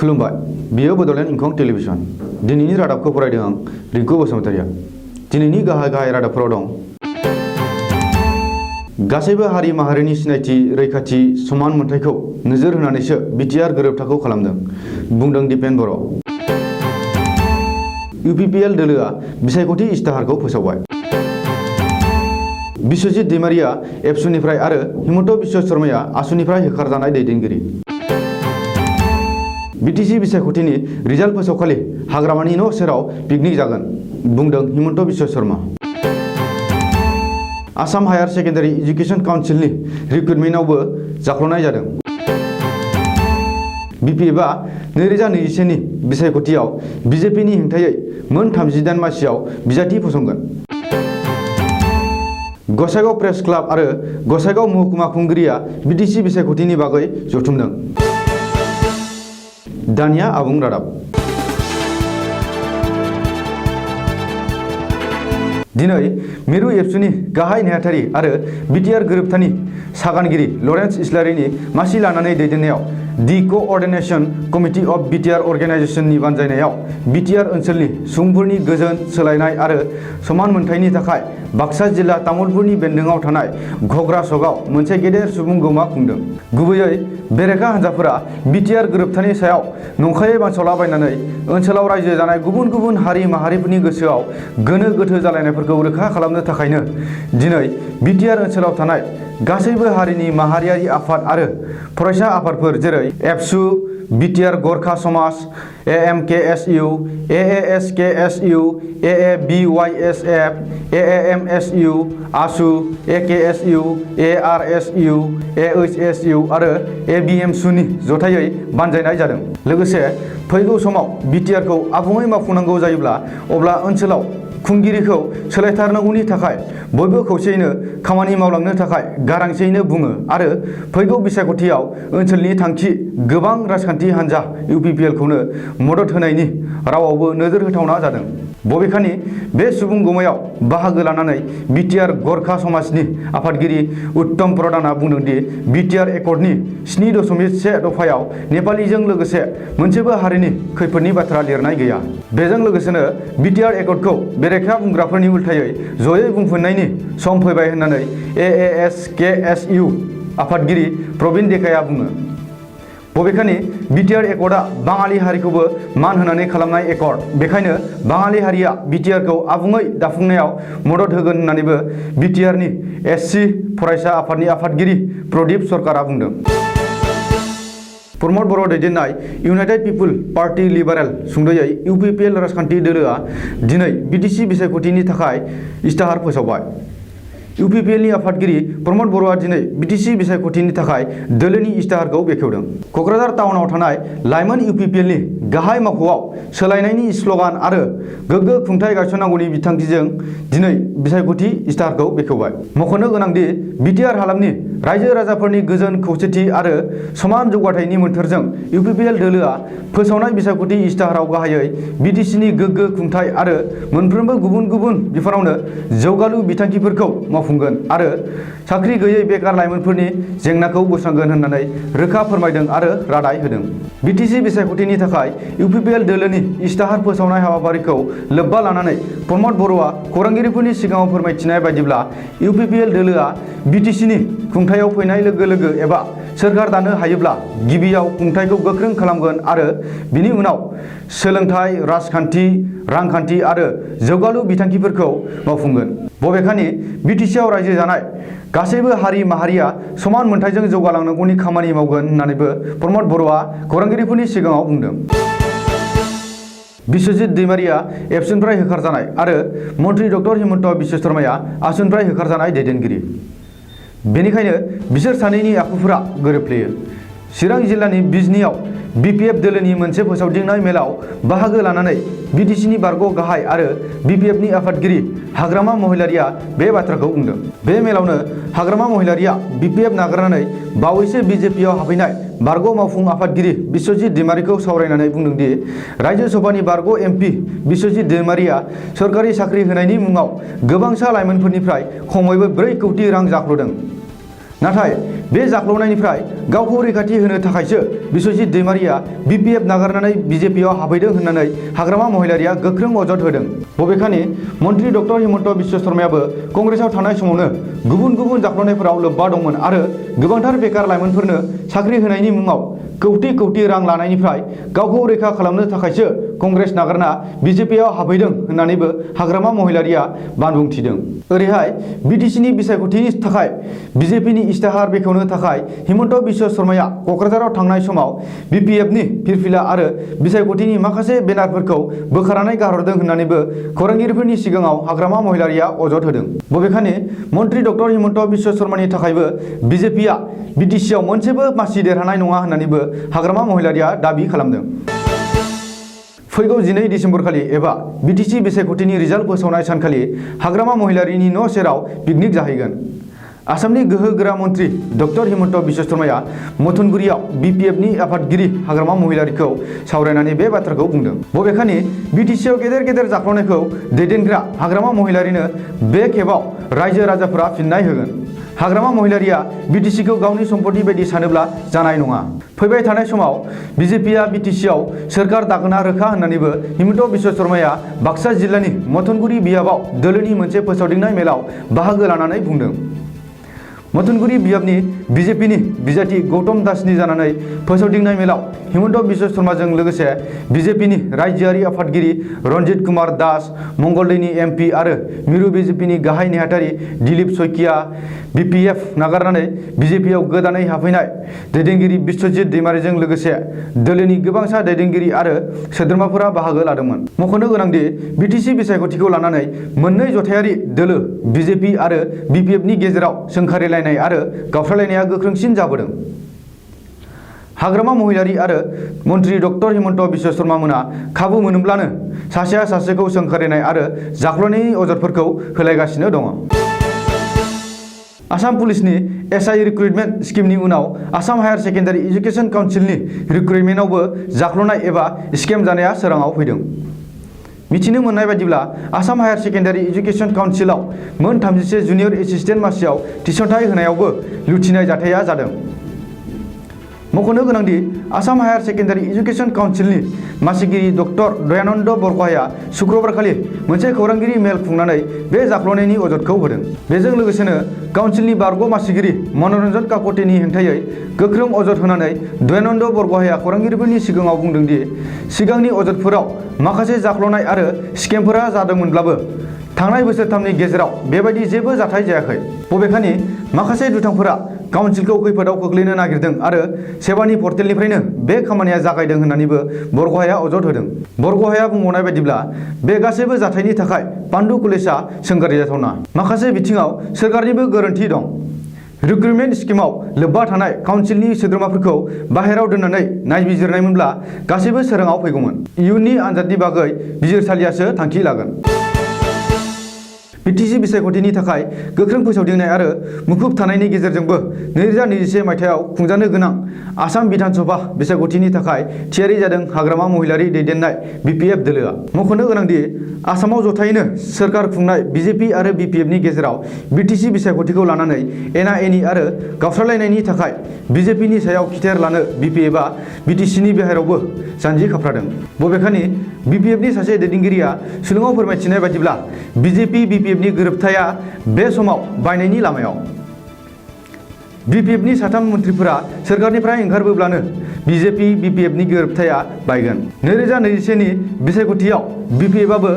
खुलुमबाय बियो बड'लेण्ड इंखं टेलिभिजन दिनैनि रादाबखौ फरायदों आं रिंकु बसुमतारिया दिनैनि गाहाय रादाबफोराव दं गासैबो हारि माहारिनि सिनायथि रैखाथि समान मोनथायखौ नोजोर होनानैसो बिटिआर गोरोबथाखौ खालामदों बुंदों दिपेन बर' इउपिपिएल दोलोआ बिसायख'थि इस्ताहारखौ फोसावबाय बिश्वजित दैमारिया एबसुनिफ्राय आरो हिमन्त बिश्व शर्माया आसुनिफ्राय होखारजानाय दैदेनगिरि बिटिसि बिसायख'थिनि रिजाल्ट फोसावखालि हाग्रामानि न' सेराव पिकनिक जागोन बुंदों Himanta Biswa Sarma Assam higher secondary education काउन्सिलनि रिक्रुटमेन्टआवबो जाख्ल'नाय जादों बिपिएफआ 2021 नि बिसायख'थियाव बिजेपिनि हेंथायै मोन 38 मासियाव बिजाथि फसंगोन गसाइगाव प्रेस क्लाब आरो गसाइगाव महकुमा खुंगिरिया बिटिसि बिसायख'थिनि बागै जथुमदों दानिया आबुं रादाब दिनै मिरु एबसुनि गाहाय नेहाथारि आरो बिटिआर गोरोबथानि सागानगिरि लरेन्स इस्लारिनि मासि लानानै दैदेननायाव the coordination committee of BTR अर्गेनाइजेशननि बानजायनायाव बिटिआर ओनसोलनि सुबुंफोरनि गोजोन सोलायनाय आरो समान मोनथायनि थाखाय बाक्सा जिल्ला तामुलपुरनि बेन्दोङाव थानाय घग्रा सकआव मोनसे गेदेर सुबुं गौमा खुंदों गुबैयै बेरेखा हान्जाफोरा बिटिआर गोरोबथानि सायाव नंखायै बानस'लाबायनानै ओनसोलाव रायजो जानाय गुबुन गुबुन हारि माहारिफोरनि गोसोआव गोनो गोथो जालायनायफोरखौ रोखा खालामनो थाखायनो दिनै बिटिआर ओनसोलाव थानाय गासैबो हारिनि माहारियारि आफाद आरो फरायसा आफादफोर जेरै एबसु बिटिआर गरखा समाज एएमकेएसइउ एएएसकेएसइउ एएबिवाइएसएफ एएएमएसइउ आसु एकेएसइउ एआरएसइउ एएइचएसइउ आरो एबिएमसुनि जथायै बानजायनाय जादों लोगोसे फैगौ समाव बिटिआरखौ आबुङै मावफुंनांगौ जायोब्ला अब्ला ओनसोलाव खुंगिरिखौ सोलायथारनांगौनि थाखाय बयबो खौसेयैनो खामानि मावलांनो थाखाय गारांसेयैनो बुङो आरो फैगौ बिसायख'थियाव ओनसोलनि थांखि गोबां राजखान्थि हान्जा इउपिपिएलखौनो मदद होनायनि रावावबो नोजोर होथावना जादों बबेखानि बे सुबुं गौमायाव बाहागो लानानै बिटिआर गरखा समाजनि आफादगिरि उत्तम प्रधानआ बुंदोंदि बिटिआर एकर्डनि 7.1 दफायाव नेपालीजों लोगोसे मोनसेबो हारिनि खैफोदनि बाथ्रा लिरनाय गैया बेजों लोगोसेनो बिटिआर एकर्डखौ बेरेखा बुंग्राफोरनि उल्थायै जयै बुंफिननायनि सम फैबाय होननानै एएएसकेएसइउ आफादगिरि प्रबिन देकाया बुङो बबेखानि बिटिआर एकर्डआ बाङालि हारिखौबो मान होनानै खालामनाय एकर्ड बेखायनो बाङालि हारिया बिटिआरखौ आबुङै दाफुंनायाव मदद होगोन होननानैबो बिटिआरनि एससि फरायसा आफादनि आफादगिरि प्रदीप सरकारा बुंदों प्रमद बर' दैदेननाय इउनाइटेड पिपुल पार्टी लिबारेल सुंद'यै इउपिपिएल राजखान्थि दोलोआ दिनै बिटिसि बिसायख'थिनि थाखाय इस्ताहार फोसावबाय इउपिपिएलनि आफादगिरि प्रमद बर'आ दिनै बिटिसि बिसायख'थिनि थाखाय दोलोनि इस्ताहारखौ बेखेवदों क'क्राझार टाउनाव थानाय लाइमोन इउपिपिएलनि गाहाय मावख'आव सोलायनायनि स्ल'गान आरो गोग्गो खुंथाय गायसननांगौनि बिथांखिजों दिनै बिसायख'थि इस्ताहारखौ बेखेवबाय मख'नो गोनांदि बिटिआर हालामनि रायजो राजाफोरनि गोजोन खौसेथि आरो समान जौगाथायनि मोन्थोरजों इउपिपिएल दोलोआ फोसावनाय बिसायख'थि इस्ताहाराव गाहायै बिटिसिनि गोग्गो खुंथाय आरो मोनफ्रोमबो गुबुन गुबुन बिफानावनो जौगालु बिथांखिफोरखौ मावफुंगोन आरो साख्रि गैयै बेकार लाइमोनफोरनि जेंनाखौ बोस्रांगोन होननानै रोखा फोरमायदों आरो रादाय होदों बिटिसि बिसायख'थिनि थाखाय इउपिपिएल दोलोनि इस्ताहार फोसावनाय हाबाफारिखौ लोब्बा लानानै प्रमद बर'आ खौरांगिरिफोरनि सिगाङाव फोरमायथिनाय बायदिब्ला इउपिपिएल दोलोआ बिटिसिनि खुंथायाव फैनाय लोगो लोगो एबा सोरखार दानो हायोब्ला गिबियाव खुंथायखौ गोख्रों खालामगोन आरो बिनि उनाव सोलोंथाय राजखान्थि रांखान्थि आरो जौगालु बिथांखिफोरखौ मावफुंगोन बबेखानि बिटिसिआव रायजो जानाय गासैबो हारि माहारिया समान मोनथायजों जौगालांनांगौनि खामानि मावगोन होननानैबो प्रमद बर'आ खौरांगिरिफोरनि सिगाङाव बुंदों बिश्वजित दैमारिया एबसुनिफ्राय होखारजानाय आरो मन्त्रि डक्टर हिमन्त बिश्व शर्माया आसुनिफ्राय होखारजानाय दैदेनगिरि बेनिखायनो बिसोर सानैनि आखुफोरा गोरोबफ्लेयो चिरां जिल्लानि बिजनीआव बिपिएफ दोलोनि मोनसे फोसावदिंनाय मेलाव बाहागो लानानै बिटिसिनि बारग' गाहाय आरो बिपिएफनि आफादगिरि हाग्रामा महिलारिया बे बाथ्राखौ बुंदों बे मेलावनो हाग्रामा महिलारिया बिपिएफ नागारनानै बावैसो बिजेपिआव हाबहैनाय बारग' मावफुं आफादगिरि बिश्वजित दैमारिखौ सावरायनानै बुंदोंदि रायजो सभानि बारग' एमपि बिश्वजित दैमारिया सरकारि साख्रि होनायनि मुङाव गोबांसा लाइमोनफोरनिफ्राय खमैबो 4 कौटि रां जाख्ल'दों नाथाय बे जाख्ल'नायनिफ्राय गावखौ रैखाथि होनो थाखायसो बिश्वजित दैमारिया BPF नागारनानै BJPआव हाबहैदों होननानै हाग्रामा महिलारिया गोख्रों अजद होदों। बबेखानि मन्त्रि डक्टर हिमन्त बिश्व शर्मायाबो कंग्रेसआव थानाय समावनो गुबुन गुबुन जाख्ल'नायफोराव लोब्बा दंमोन आरो गोबांथार बेकार लाइमोनफोरनो साख्रि होनायनि मुङाव कौटि कौटि रां लानायनिफ्राय गावखौ रैखा खालामनो थाखायसो कंग्रेस नागारना BJPआव हाबहैदों होननानैबो हाग्रामा महिलारिया बानबुंथिदों। ओरैहाय BTCनि बिसायख'थिनि थाखाय BJPनि इस्ताहार बेखेवनो थाखाय हिमन्त बिश्व शर्माया क'क्राझाराव थांनाय समाव BPFनि फिरफिला आरो बिसायख'थिनि माखासे बेनारफोरखौ बोखारनानै गारहरदों होननानैबो खौरांगिरिफोरनि सिगाङाव हाग्रामा महिलारिया अजद होदों। बबेखानि मन्त्रि डक्टर हिमन्त बिश्व शर्मानि थाखायबो BJPआ BTCआव मोनसेबो मासि देरहानाय नङा होननानैबो हाग्रामा महिलारिया दाबि खालामदों। फैगौ 12 दिसेम्बरखालि एबा BTC बिसायख'थिनि रिजाल्ट फोसावनाय सानखालि हाग्रामा महिलारिनि न' सेराव पिकनिक जाहैगोन। आसामनि गोहोगोरा मन्त्रि डक्टर हिमन्त बिश्व शर्माया मथनगुरियाव BPFनि आफादगिरि हाग्रामा महिलारिखौ सावरायनानै बे बाथ्राखौ बुंदों। बबेखानि BTCआव गेदेर गेदेर जाख्ल'नायखौ दैदेनग्रा हाग्रामा महिलारिनो बे खेबाव रायजो राजाफोरा फिननाय होगोन। हाग्रामा महिलारिया BTCखौ गावनि सम्पति बायदि सानोब्ला जानाय नङा। फैबाय थानाय समाव BJPआ BTCआव सोरखार दागोना रोखा होननानैबो हिमन्त बिश्व शर्माया बाक्सा जिल्लानि मथनगुरि बियाबाव दोलोनि मोनसे फोसावदिंनाय मेलाव बाहागो लानानै बुंदों। मथनगुरि बियाबनि BJPनि बिजाथि गौतम दासनि जानानै फोसावदिंनाय मेलाव हिमन्त बिश्व शर्माजों लोगोसे BJPनि रायजोआरि आफादगिरि रन्जित कुमार दास, मंगलदैनि MP आरो मिरु BJPनि गाहाय नेहाथारि दिलीप शइकिया, BPF नागारनानै BJPआव गोदानै हाबफैनाय दैदेनगिरि बिश्वजित दैमारिजों लोगोसे दोलोनि गोबांसा दैदेनगिरि आरो सोद्रोमाफोरा बाहागो लादोंमोन। मख'नो गोनांदि BTC बिसायख'थिखौ लानानै मोननै जथायारि दोलो BJP आरो BPFनि गेजेराव सोंखारिलायनाय आरो गावस्रालायनाया गोख्रोंसिन जाबोदों। हाग्रामा महिलारि आरो मन्त्रि डक्टर हिमन्त बिश्व शर्मा मोना खाबु मोनोब्लानो सासेया सासेखौ सोंखारिनाय आरो जाख्ल'नायनि अजदफोरखौ होलायगासिनो दङ। आसाम पुलिसनि SI रिक्रुटमेन्ट स्किमनि उनाव आसाम हायार सेकेन्डारि एजुकेसन काउन्सिलनि रिक्रुटमेन्टआवबो जाख्ल'नाय एबा स्केम जानाया सोराङाव फैदों। मिथिनो मोननाय बायदिब्ला आसाम हायार सेकेन्डारि एजुकेसन काउन्सिलाव मोन 31 जुनियर एसिस्टेन्ट मासियाव थिसनथाइ होनायावबो लुथिनाय जाथाया जादों। मख'नो गोनांदि आसाम हायार सेकेन्डारि एजुकेसन काउन्सिलनि मासिगिरि डक्टर दयानन्द बरग'हाया शुक्रबारखालि मोनसे खौरांगिरि मेल खुंनानै बे जाख्ल'नायनि अजदखौ होदों। बेजों लोगोसेनो काउन्सिलनि बारग' मासिगिरि मनरन्जन काकतिनि हेंथायै गोख्रों अजद होनानै दयानन्द बरग'हाया खौरांगिरिफोरनि सिगाङाव बुंदों दि सिगांनि अजदफोराव माखासे जाख्ल'नाय आरो स्केमफोरा जादोंमोनब्लाबो थांनाय बोसोरथामनि गेजेराव बेबायदि जेबो जाथाय जायाखै। बबेखानि माखासे दुथांफोरा काउन्सिलखौ खैफोदाव खोख्लैनो नागिरदों आरो सेबानि पर्टेलनिफ्रायनो बे खामानिया जागायदों होननानैबो बरग'हाया अजद होदों। बरग'हाया बुंबावनाय बायदिब्ला बे गासैबो जाथायनि थाखाय पान्डु कलेजआ सोंखारिजाथावना। माखासे बिथिङाव सोरखारनिबो गोरोन्थि दं। रिक्रुटमेन्ट स्किमाव लोब्बा थानाय काउन्सिलनि सोद्रोमाफोरखौ बाहेरायाव दोननानै नायबिजिरनायमोनब्ला गासैबो सोराङाव फैगौमोन। इयुननि आनजादनि बागै बिजिरसालियासो थांखि लागोन। BTC बिसायख'थिनि थाखाय गोख्रों फोसावदिंनाय आरो मुखुब थानायनि गेजेरजोंबो 2021 मायथाइयाव खुंजानो गोनां आसाम बिधान सभा बिसायख'थिनि थाखाय थियारि जादों हाग्रामा महिलारि दैदेननाय BPF दोलोआ। मख'नो गोनांदि आसामाव जथायैनो सोरखार खुंनाय BJP आरो BPFनि गेजेराव BTC बिसायख'थिखौ लानानै एना-एनि आरो गावस्रालायनायनि थाखाय BJPनि सायाव खिथेर लानो BPFआ BTCनि बाहेरायावबो जानजि खाफ्रादों। बबेखानि BPFनि सासे दैदेनगिरिया शिलंआव फोरमायथिनाय बायदिब्ला BJP-BPFनि गोरोबथाया बे समाव बायनायनि लामायाव। BPFनि साथाम मन्थ्रिफोरा सोरखारनिफ्राय ओंखारबोब्लानो BJP-BPFनि गोरोबथाया बायगोन। 2021नि बिसायख'थियाव BPFआबो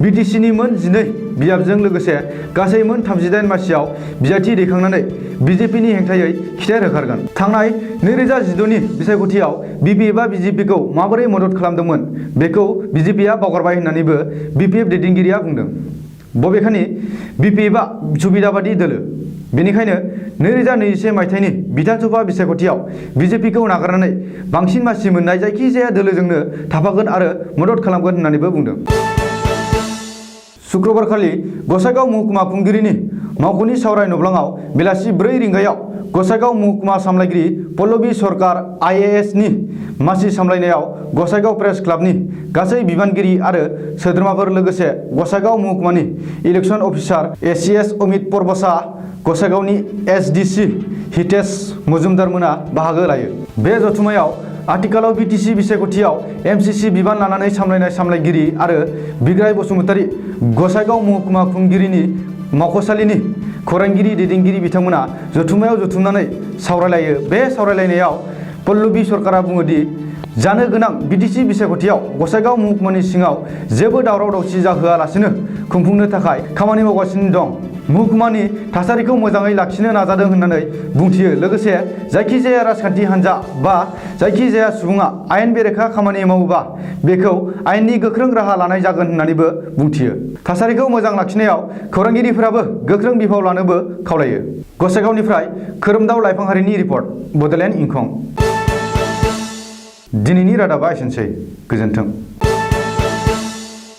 BTCनि मोन 12 बियाबजों लोगोसे गासै मोन 38 मासियाव बिजाथि दैखांनानै BJPनि हेंथायै खिथेर होखारगोन। थांनाय 2012नि बिसायख'थियाव BPFआ BJPखौ माबोरै मदद खालामदोंमोन बेखौ BJPआ बावगारबाय होननानैबो BPF दैदेनगिरिया बुंदों। बबेखानि BPFआ सुबिदाबादि दोलो। बेनिखायनो 2021 मायथाइनि बिधान सभा बिसायख'थियाव BJPखौ नागारनानै बांसिन मासि मोननाय जायखिजाया दोलोजोंनो थाफागोन आरो मदद खालामगोन होननानैबो बुंदों। शुक्रबारखालि गसाइगाव महकुमा खुंगिरिनि मावख'नि सावराय नब्लाङाव बेलासि 4 रिंगायाव गसाइगाव महकुमा सामलायगिरि पल्लबी सरकार IAS नि मासि सामलायनायाव गसाइगाव प्रेस क्लाबनि गासै बिबानगिरि आरो सोद्रोमाफोर लोगोसे गसाइगाव महकुमानि election officer ACS Amit Parbasa गसाइगावनि SDC हितेश मजुमदारमोना बाहागो लायो। बे जथुमायाव आथिखालाव BTC बिसायख'थियाव MCC बिबान लानानै सामलायनाय सामलायगिरि आरो बिग्राय बसुमतारी गसाइगाव महकुमा खुंगिरिनि मावख'सालिनि खौरांगिरि दैदेनगिरि बिथांमोना जथुमायाव जथुमनानै सावरायलायो। बे सावरायलायनायाव पल्लबी सरकारा बुङो दि जानो गोनां BTC बिसायख'थियाव गसाइगाव महकुमानि सिङाव जेबो दावराव दावसि जाहोआलासिनो खुंफुंनो थाखाय खामानि मावगासिनो दं। महकुमानि थासारिखौ मोजाङै लाखिनो नाजादों होननानै बुंथियो। लोगोसे जायखिजाया राजखान्थि हान्जा बा जायखिजाया सुबुङा आयेन बेरेखा खामानि मावोबा बेखौ आयेननि गोख्रों राहा लानाय जागोन होननानैबो बुंथियो। थासारिखौ मोजां लाखिनायाव खौरांगिरिफोराबो गोख्रों बिफाव लानोबो खावलायो। गसाइगावनिफ्राय खोरोमदाव लाइफांहारिनि रिपर्ट, बड'लेण्ड इंखं। दिनैनि रादाबा एसेनोसै। गोजोन्थों।